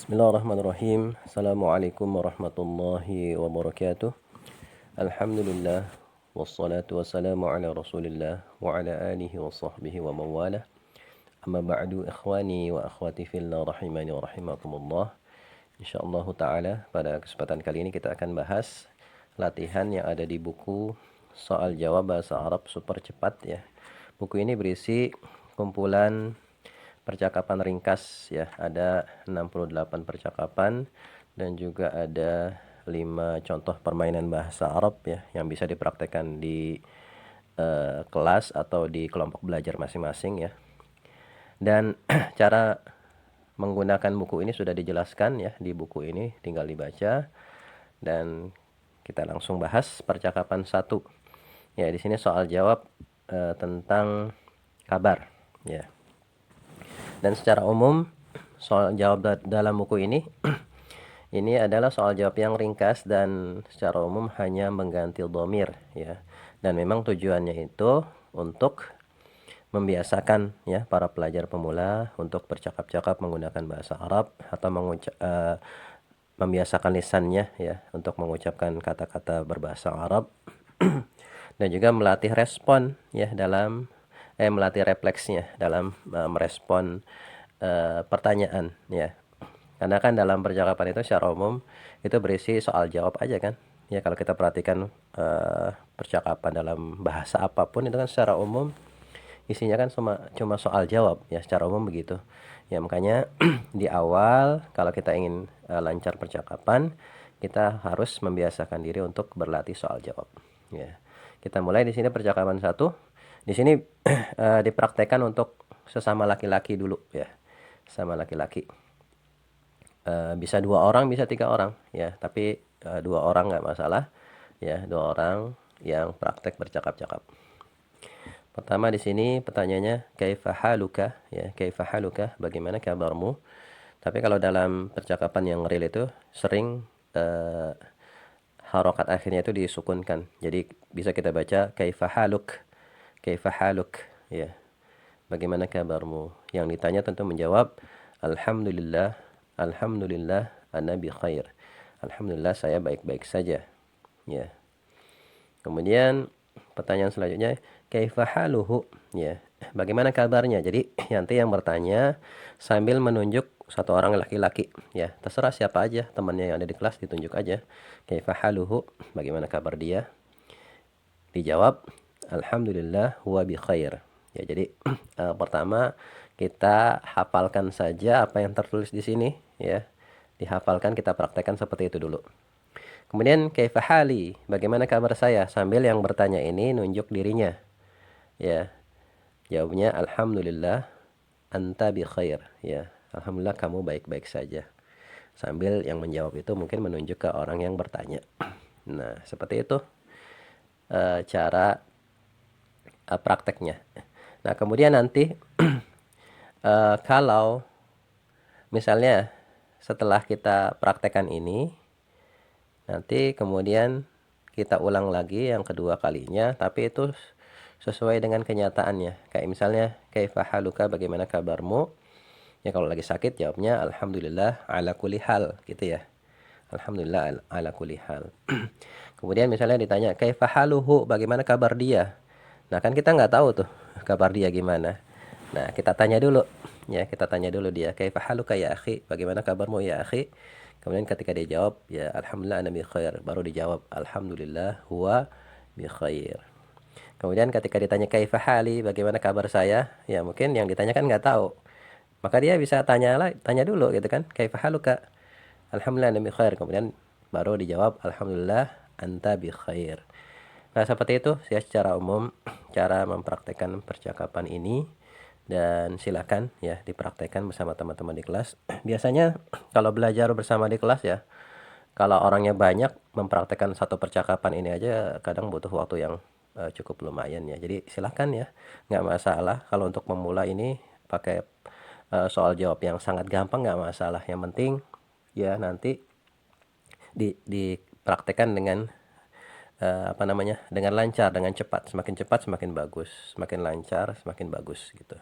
Bismillahirrahmanirrahim. Assalamualaikum warahmatullahi wabarakatuh. Alhamdulillah wassalatu wassalamu ala Rasulillah wa ala alihi wa sahbihi wa mawalah. Amma ba'du, ikhwani wa akhwati fillah rahimani wa rahimakumullah. Insyaallah taala pada kesempatan kali ini kita akan bahas latihan yang ada di buku Soal Jawab Bahasa Arab Super Cepat ya. Buku ini berisi kumpulan percakapan ringkas ya, ada 68 percakapan dan juga ada 5 contoh permainan bahasa Arab ya yang bisa dipraktekkan di kelas atau di kelompok belajar masing-masing ya. Dan cara menggunakan buku ini sudah dijelaskan ya di buku ini, tinggal dibaca dan kita langsung bahas percakapan 1. Ya, di sini soal jawab tentang kabar ya. Dan secara umum soal jawab dalam buku ini ini adalah soal jawab yang ringkas dan secara umum hanya mengganti dhamir ya. Dan memang tujuannya itu untuk membiasakan ya para pelajar pemula untuk bercakap-cakap menggunakan bahasa Arab atau membiasakan lisannya ya untuk mengucapkan kata-kata berbahasa Arab dan juga melatih respon ya dalam melatih refleksnya dalam merespon pertanyaan ya. Karena kan dalam percakapan itu secara umum itu berisi soal jawab aja kan. Ya kalau kita perhatikan percakapan dalam bahasa apapun itu kan secara umum isinya kan cuma soal jawab ya, secara umum begitu. Ya makanya di awal kalau kita ingin lancar percakapan, kita harus membiasakan diri untuk berlatih soal jawab ya. Kita mulai di sini percakapan 1. Di sini dipraktekkan untuk sesama laki-laki dulu ya, sama laki-laki. Bisa 2 orang, bisa 3 orang ya, tapi 2 orang nggak masalah ya, 2 orang yang praktek bercakap-cakap. Pertama di sini pertanyaannya kaifa haluka ya, kaifa haluka, bagaimana kabarmu. Tapi kalau dalam percakapan yang real itu sering harokat akhirnya itu disukunkan. Jadi bisa kita baca kaifa haluk, kaifa haluk ya. Bagaimana kabarmu? Yang ditanya tentu menjawab alhamdulillah, alhamdulillah ana bi khair. Alhamdulillah saya baik-baik saja. Ya. Kemudian pertanyaan selanjutnya kaifa haluhu ya. Bagaimana kabarnya? Jadi nanti yang bertanya sambil menunjuk satu orang laki-laki ya. Terserah siapa aja temannya yang ada di kelas ditunjuk aja. Kaifa haluhu, bagaimana kabar dia? Dijawab alhamdulillah huwa bi khair. Ya, jadi pertama kita hafalkan saja apa yang tertulis di sini ya. Dihafalkan, kita praktekkan seperti itu dulu. Kemudian kaifa hali, bagaimana kabar saya? Sambil yang bertanya ini nunjuk dirinya. Ya. Jawabnya alhamdulillah anta bi khair ya. Alhamdulillah kamu baik-baik saja. Sambil yang menjawab itu mungkin menunjuk ke orang yang bertanya. Nah, seperti itu cara prakteknya. Nah, kemudian nanti kalau misalnya setelah kita praktekkan ini, nanti kemudian kita ulang lagi yang kedua kalinya, tapi itu sesuai dengan kenyataannya. Kayak misalnya, kaifa haluka, bagaimana kabarmu? Ya kalau lagi sakit jawabnya alhamdulillah ala kulli hal gitu ya. Alhamdulillah ala kulli hal. Kemudian misalnya ditanya kaifa haluhu, bagaimana kabar dia? Nah, kan kita nggak tahu tuh kabar dia gimana. Nah, kita tanya dulu. Ya, kita tanya dulu dia, kaifa haluka ya akhi? Bagaimana kabarmu ya akhi? Kemudian ketika dia jawab, ya alhamdulillah ana bi khair. Baru dijawab, alhamdulillah huwa bi khair. Kemudian ketika ditanya kaifa hali, bagaimana kabar saya? Ya mungkin yang ditanya kan nggak tahu. Maka dia bisa tanya dulu gitu kan, kaifa haluka? Alhamdulillah ana bi khair. Kemudian baru dijawab, alhamdulillah anta bi khair. Nah, seperti itu ya secara umum cara mempraktekkan percakapan ini, dan silakan ya dipraktekkan bersama teman-teman di kelas. Biasanya kalau belajar bersama di kelas ya, kalau orangnya banyak, mempraktekkan satu percakapan ini aja kadang butuh waktu yang cukup lumayan ya. Jadi silakan ya, nggak masalah kalau untuk memula ini pakai soal jawab yang sangat gampang, nggak masalah. Yang penting ya nanti dipraktekkan dengan dengan lancar, dengan cepat. Semakin cepat semakin bagus, semakin lancar semakin bagus gitu.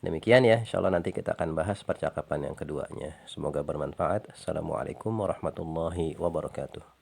Demikian ya, insya Allah nanti kita akan bahas percakapan yang keduanya. Semoga bermanfaat. Assalamualaikum warahmatullahi wabarakatuh.